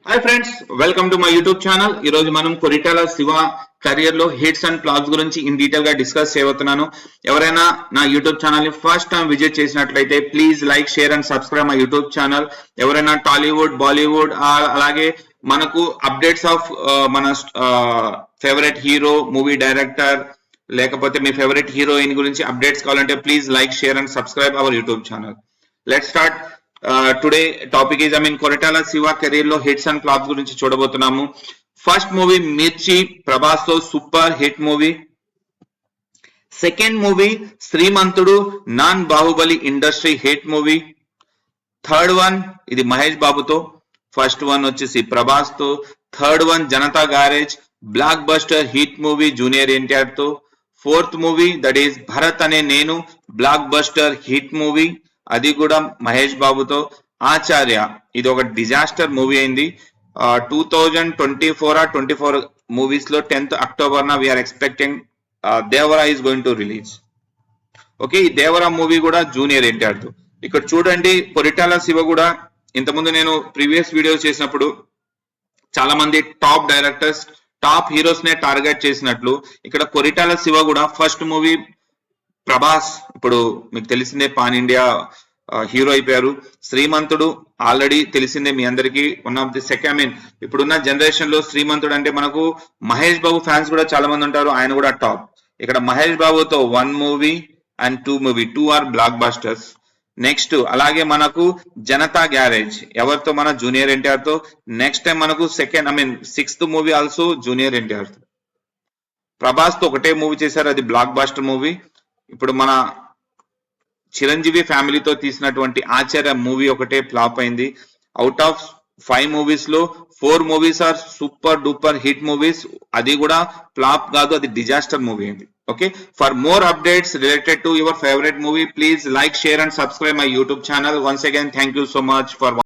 Hi friends, welcome to my YouTube channel. ఈ రోజు మనం కొరిటాల శివ కెరియర్ లో హిట్స్ అండ్ ఫ్లాప్స్ గురించి ఇన్ డీటెయిల్ గా డిస్కస్ చేయబోతున్నాను. ఎవరైనా నా యూట్యూబ్ ఛానల్ ని ఫస్ట్ టైం విజిట్ చేసినట్లయితే please like, share and subscribe my YouTube channel. ఎవరైనా టాలీవుడ్, బాలీవుడ్ అలాగే మనకు అప్డేట్స్ ఆఫ్ మన ఫేవరెట్ హీరో, మూవీ డైరెక్టర్ లేకపోతే మీ ఫేవరెట్ హీరోయిన్ గురించి అప్డేట్స్ కావాలంటే please like, share and subscribe our YouTube channel. Let's start. Today topic is Koratala Siva career లో hits and flops గురించి చూడబోతున్నాము. ఫస్ట్ మూవీ మిర్చి, ప్రభాస్ తో super hit movie. Second movie Srimanthudu, non Baahubali industry hit movie. Third one ఇది మహేష్ బాబుతో. First one వచ్చేసి ప్రభాస్ తో. Third one Janatha Garage, blockbuster hit movie junior NTR తో. Fourth movie that is Bharat Ane Nenu, block buster hit movie, అది కూడా మహేష్ బాబుతో. ఆచార్య ఇది ఒక డిజాస్టర్ మూవీ అయింది. 2024 మూవీస్ లో 10th అక్టోబర్ నా we're expecting Devara is going to release. Okay, ఈ దేవరా మూవీ కూడా జూనియర్ ఎన్టీఆర్ తో. ఇక్కడ చూడండి, కొరిటాల శివ కూడా ఇంతకుముందు నేను ప్రీవియస్ వీడియోస్ చేసినప్పుడు చాలా మంది టాప్ డైరెక్టర్స్, టాప్ హీరోస్ నే టార్గెట్ చేసినట్లు ఇక్కడ కొరిటాల శివ కూడా ఫస్ట్ మూవీ ప్రభాస్, ఇప్పుడు మీకు తెలిసిందే పాన్ ఇండియా హీరో అయిపోయారు. శ్రీమంతుడు ఆల్రెడీ తెలిసిందే మీ అందరికీ, వన్ ఆఫ్ ది సెకండ్ ఇప్పుడున్న జనరేషన్ లో శ్రీమంతుడు అంటే మనకు మహేష్ బాబు ఫ్యాన్స్ కూడా చాలా మంది ఉంటారు, ఆయన కూడా టాప్. ఇక్కడ మహేష్ బాబుతో 1 movie and 2 movie, 2 are blockbusters. Next అలాగే మనకు జనతా గ్యారేజ్ ఎవరితో, మన జూనియర్ ఎన్టీఆర్ తో. నెక్స్ట్ టైం మనకు sixth movie also junior NTR తో. ప్రభాస్ తో ఒకటే మూవీ చేశారు, అది బ్లాక్ బాస్టర్ మూవీ. ఇప్పుడు మన చిరంజీవి ఫ్యామిలీతో తీసినటువంటి ఆచార్య మూవీ ఒకటే ఫ్లాప్ అయింది. అవుట్ ఆఫ్ 5 మూవీస్ లో 4 movies are super duper hit movies, అది కూడా ఫ్లాప్ కాదు, అది డిజాస్టర్ మూవీ అయింది. Okay, for more updates related to your favourite movie please like, share and subscribe my YouTube channel. Once again thank you so much for